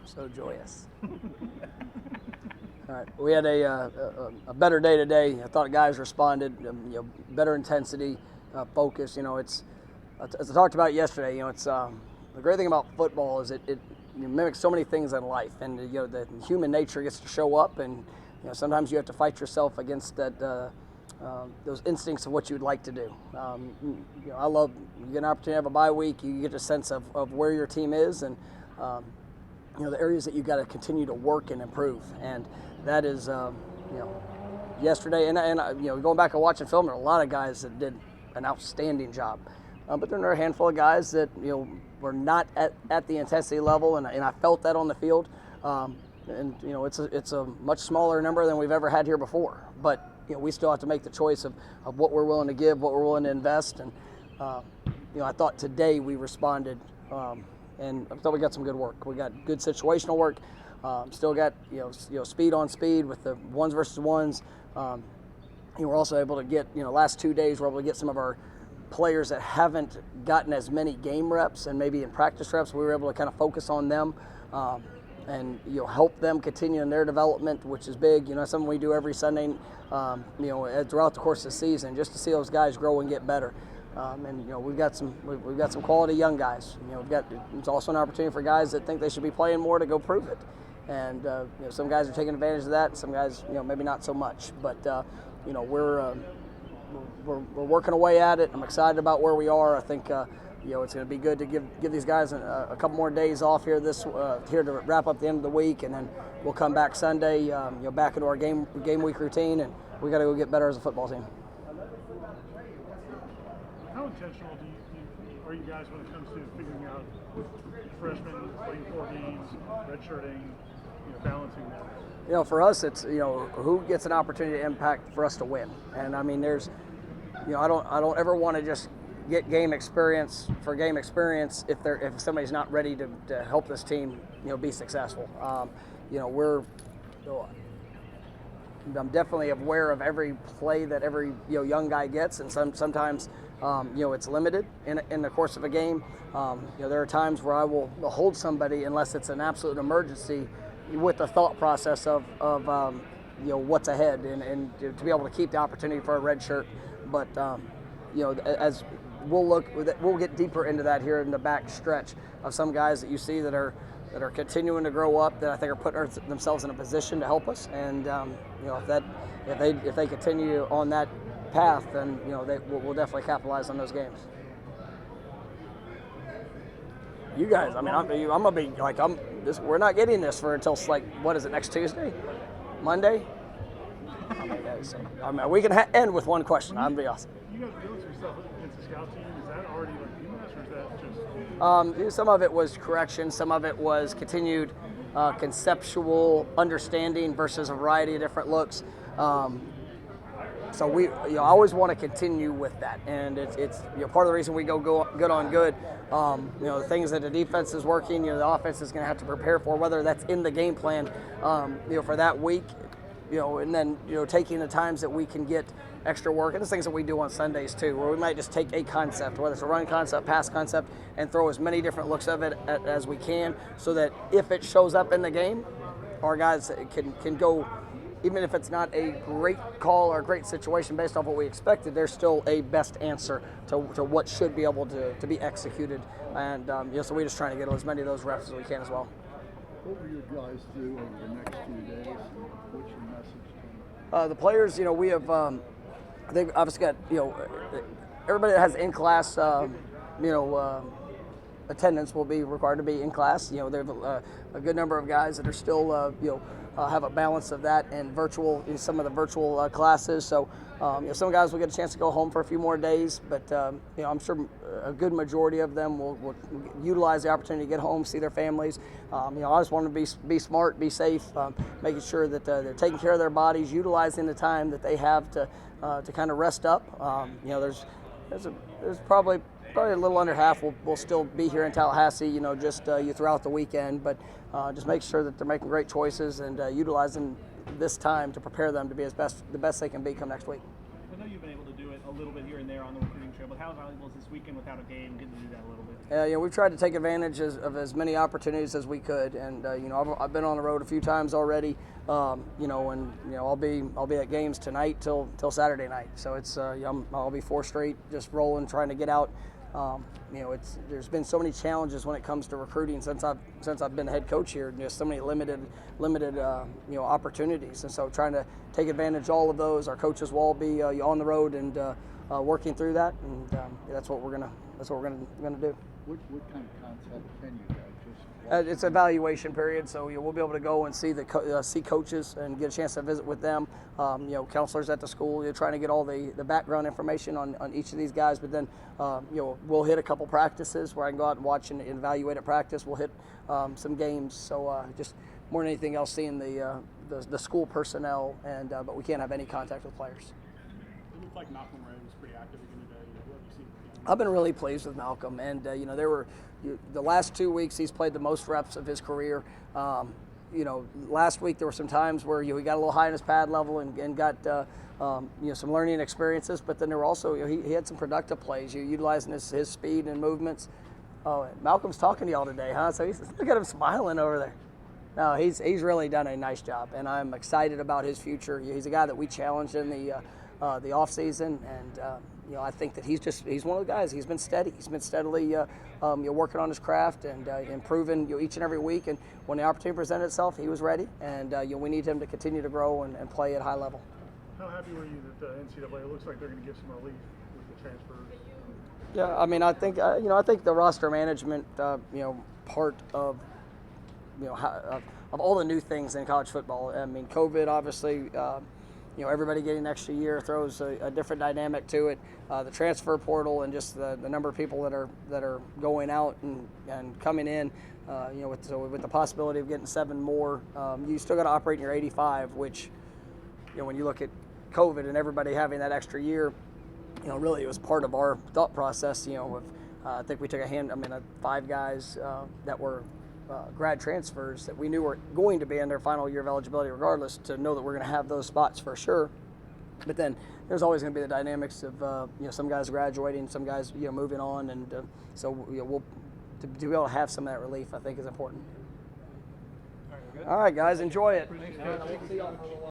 So joyous. All right, we had a better day today. I thought guys responded, better intensity, focus. It's as I talked about yesterday. It's the great thing about football is it mimics so many things in life, and the human nature gets to show up, and sometimes you have to fight yourself against that those instincts of what you'd like to do. I love you get an opportunity to have a bye week. You get a sense of where your team is, and the areas that you got to continue to work and improve, and that is yesterday. And going back and watching film, there are a lot of guys that did an outstanding job, but there are a handful of guys that were not at the intensity level, and I felt that on the field. And it's a much smaller number than we've ever had here before, but we still have to make the choice of what we're willing to give, what we're willing to invest, and I thought today we responded, and I thought we got some good work. We got good situational work. Still got speed on speed with the ones versus ones. We're also able to get last 2 days we're able to get some of our players that haven't gotten as many game reps and maybe in practice reps. We were able to kind of focus on them. And help them continue in their development, which is big. Something we do every Sunday, throughout the course of the season, just to see those guys grow and get better. And we've got some quality young guys. It's also an opportunity for guys that think they should be playing more to go prove it. And some guys are taking advantage of that, and some guys maybe not so much. But we're working away at it. I'm excited about where we are. I think. It's going to be good to give these guys a couple more days off here here to wrap up the end of the week, and then we'll come back Sunday, back into our game week routine, and we got to go get better as a football team. How intentional are you guys when it comes to figuring out freshmen playing 4 games, redshirting, balancing that? For us, it's who gets an opportunity to impact for us to win, and I mean there's, I don't ever want to just get game experience for game experience if somebody's not ready to help this team be successful. I'm definitely aware of every play that every young guy gets, and sometimes it's limited in the course of a game. There are times where I will hold somebody unless it's an absolute emergency with the thought process of what's ahead and to be able to keep the opportunity for a red shirt. But as we'll get deeper into that here in the back stretch of some guys that you see that are continuing to grow up, that I think are putting themselves in a position to help us. And if they continue on that path, then we'll definitely capitalize on those games. You guys, I mean, I'm gonna be like we're not getting this for until what is it, next Tuesday, Monday? I mean, we can end with one question. I'm be awesome. You guys doing some stuff against the scout team? Is that already UMass, or is that just? Some of it was correction. Some of it was continued conceptual understanding versus a variety of different looks. So we always want to continue with that, and it's part of the reason we go good on good. The things that the defense is working, the offense is going to have to prepare for, whether that's in the game plan, for that week. And then, taking the times that we can get extra work, and there's things that we do on Sundays too, where we might just take a concept, whether it's a run concept, pass concept, and throw as many different looks of it as we can, so that if it shows up in the game, our guys can go, even if it's not a great call or a great situation based off what we expected, there's still a best answer to what should be able to be executed. And so we're just trying to get as many of those reps as we can as well. What will your guys do over the next 2 days, and what's your message? The players, we have, they've obviously got, everybody that has in-class, attendance will be required to be in class. There's a good number of guys that are still, have a balance of that and virtual, some of the virtual classes. So, some guys will get a chance to go home for a few more days, but I'm sure a good majority of them will utilize the opportunity to get home, see their families. I just want to be smart, be safe, making sure that they're taking care of their bodies, utilizing the time that they have to kind of rest up. There's probably a little under half will still be here in Tallahassee, just throughout the weekend, but just make sure that they're making great choices and utilizing this time to prepare them to be the best they can be come next week. I know you've been able to do it a little bit here and there on the recruiting trail. show, but how valuable is this weekend without a game, getting to do that a little bit? We've tried to take advantage of as many opportunities as we could, and I've been on the road a few times already, I'll be at games tonight till Saturday night. So it's I'll be 4 straight just rolling, trying to get out. There's been so many challenges when it comes to recruiting since I've been head coach here. Just so many limited opportunities, and so trying to take advantage of all of those. Our coaches will all be on the road and working through that, and that's what we're gonna do. What kind of concept can you guys just? It's evaluation period, so we'll be able to go and see see coaches and get a chance to visit with them. Counselors at the school. You're trying to get all the background information on each of these guys, but then we'll hit a couple practices where I can go out and watch and evaluate at practice. We'll hit some games. So just more than anything else, seeing the school personnel, and but we can't have any contact with players. It looked like Malcolm Ray was pretty active again today. What have you seen? I've been really pleased with Malcolm, and there were the last 2 weeks he's played the most reps of his career. Last week there were some times where he got a little high in his pad level and got some learning experiences, but then there were also he had some productive plays, utilizing his speed and movements. Oh, Malcolm's talking to y'all today, huh? So look at him smiling over there. No, he's really done a nice job, and I'm excited about his future. He's a guy that we challenged in the off season, and I think that he's one of the guys. He's been steady. He's been steadily working on his craft and improving each and every week. And when the opportunity presented itself, he was ready. And we need him to continue to grow and play at a high level. How happy were you that the NCAA looks like they're going to give some relief with the transfers? Yeah, I mean, I think the roster management, part of of all the new things in college football. I mean, COVID obviously. Everybody getting an extra year throws a different dynamic to it. The transfer portal and just the number of people that are going out and coming in, with the possibility of getting 7 more, you still got to operate in your 85, which, when you look at COVID and everybody having that extra year, really it was part of our thought process. I think we took 5 guys that were grad transfers that we knew were going to be in their final year of eligibility regardless, to know that we're going to have those spots for sure. But then there's always going to be the dynamics of some guys graduating, some guys moving on, and so we'll to be able to have some of that relief, I think, is important. All right, guys, enjoy it.